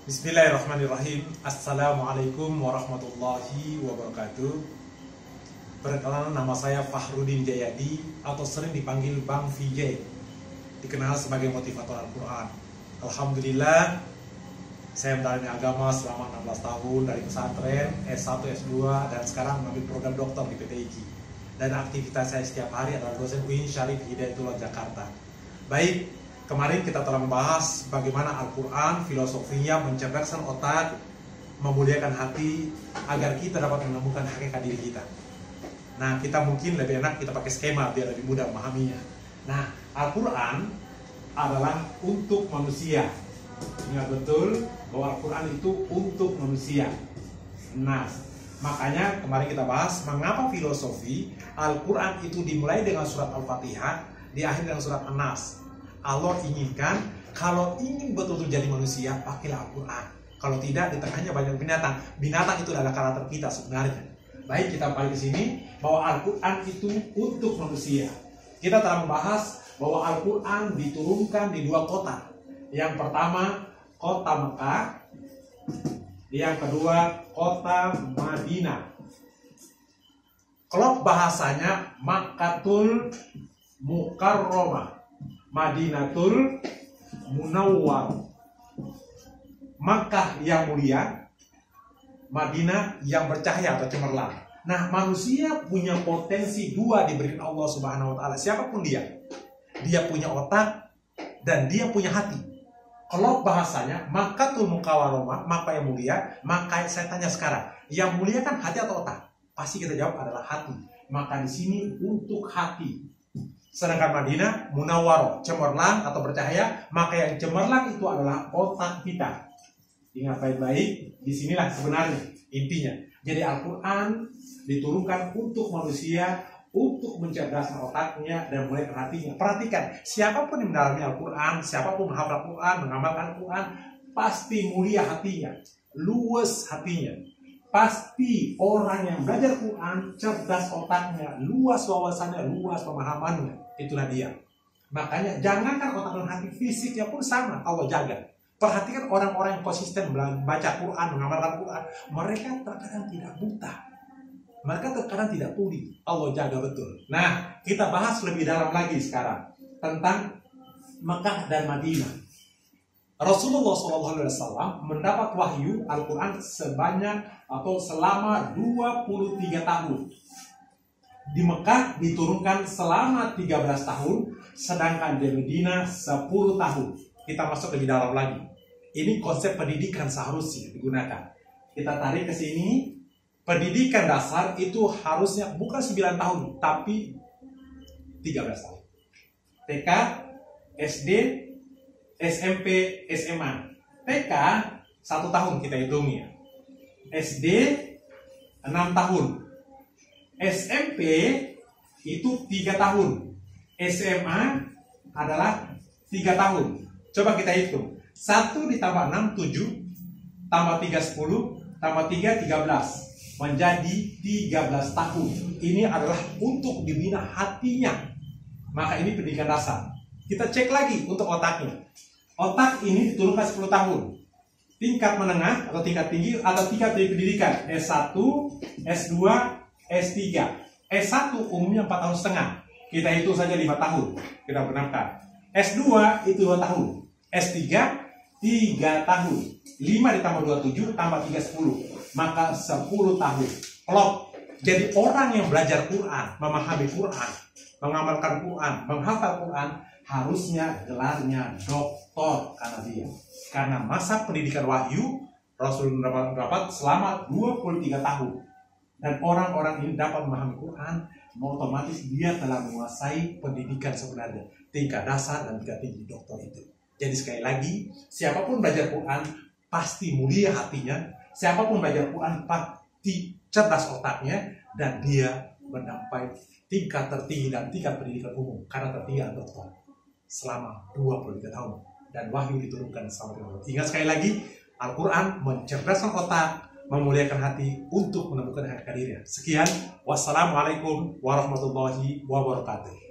Bismillahirrahmanirrahim. Assalamualaikum warahmatullahi wabarakatuh. Perkenalkan, nama saya Fahrudin Jayadi atau sering dipanggil Bang VJ, dikenal sebagai motivator Al-Quran. Alhamdulillah, saya mendalami agama selama 16 tahun dari pesantren, S1, S2, dan sekarang mengambil program doktor di PT IKI. Dan aktivitas saya setiap hari adalah dosen UIN Syarif Hidayatullah Jakarta. Baik, kemarin kita telah membahas bagaimana Al-Quran, filosofinya mencerdaskan otak, memuliakan hati, agar kita dapat menemukan hakikat diri kita. Nah, kita mungkin lebih enak kita pakai skema biar lebih mudah memahaminya. Nah, Al-Quran adalah untuk manusia. Ingat betul bahwa Al-Quran itu untuk manusia. Nah, makanya kemarin kita bahas mengapa filosofi Al-Quran itu dimulai dengan surat Al-Fatihah, diakhiri dengan surat An-Nas. Allah inginkan, kalau ingin betul-betul jadi manusia, pakailah Al-Quran. Kalau tidak, di tengahnya banyak binatang. Binatang itu adalah karakter kita sebenarnya. Baik, kita balik ke sini, bahwa Al-Quran itu untuk manusia. Kita telah membahas bahwa Al-Quran diturunkan di dua kota. Yang pertama, kota Mekah. Yang kedua, kota Madinah. Kalau bahasanya, Makkatul Mukarramah, Madinatul Munawwar. Makkah yang mulia, Madinah yang bercahaya atau cemerlang. Nah, manusia punya potensi dua diberikan Allah Subhanahu wa Ta'ala. Siapapun dia punya otak dan dia punya hati. Kalau bahasanya Makkatul Mukarramah, Makkah yang mulia, maka saya tanya sekarang, yang mulia kan hati atau otak? Pasti kita jawab adalah hati. Maka di sini untuk hati. Sedangkan Madinah Munawwar, cemerlang atau bercahaya, maka yang cemerlang itu adalah otak kita. Ingat baik-baik, disinilah sebenarnya intinya. Jadi Al-Quran diturunkan untuk manusia, untuk mencerdaskan otaknya dan mulai hatinya. Perhatikan, siapapun yang mendalami Al-Quran, siapapun menghafal Al-Quran, mengamalkan Al-Quran, pasti mulia hatinya, luas hatinya. Pasti orang yang belajar Quran, cerdas otaknya, luas wawasannya, luas pemahamannya. Itulah dia. Makanya jangankan otak dan hati, fisiknya pun sama Allah jaga. Perhatikan orang-orang yang konsisten baca Quran, mengamalkan Quran, mereka terkadang tidak buta, mereka terkadang tidak tuli. Allah jaga betul. Nah, kita bahas lebih dalam lagi sekarang tentang Mekah dan Madinah. Rasulullah SAW mendapat wahyu Al-Quran sebanyak atau selama 23 tahun. Di Mekah diturunkan selama 13 tahun, sedangkan di Madinah 10 tahun. Kita masuk lebih dalam lagi. Ini konsep pendidikan seharusnya digunakan. Kita tarik ke sini. Pendidikan dasar itu harusnya bukan 9 tahun, tapi 13 tahun. TK, SD, SMP, SMA. TK 1 tahun kita hitung ya. SD 6 tahun. SMP itu 3 tahun. SMA adalah 3 tahun. Coba kita hitung. 1 ditambah 6, 7. Tambah 3, 10. Tambah 3, 13. Menjadi 13 tahun. Ini adalah untuk dibina hatinya. Maka ini pendidikan dasar. Kita cek lagi untuk otaknya. Otak ini diturunkan 10 tahun. Tingkat menengah atau tingkat tinggi atau tingkat pendidikan S1, S2, S3. S1 umumnya 4 tahun setengah. Kita hitung saja 5 tahun. Kita benarkan. S2 itu 2 tahun. S3 3 tahun. 5 ditambah 27 tambah 3, 10. Maka 10 tahun. Klop. Jadi orang yang belajar Quran, memahami Quran, mengamalkan Quran, menghafal Quran, harusnya gelarnya doktor karena masa pendidikan wahyu Rasul dapat selama 23 tahun. Dan orang-orang ini dapat memahami Quran, otomatis dia telah menguasai pendidikan sebenarnya, tingkat dasar dan tingkat tinggi doktor itu. Jadi sekali lagi, siapapun belajar Quran pasti mulia hatinya, siapapun belajar Quran pasti cerdas otaknya, dan dia mencapai tingkat tertinggi dan tingkat pendidikan umum karena tertinggi adalah doktor selama 23 tahun. Dan wahyu diturunkan selama 23 tahun. Ingat sekali lagi, Al-Quran mencerdaskan otak, memuliakan hati untuk menemukan hakikat dirinya. Sekian, wassalamualaikum warahmatullahi wabarakatuh.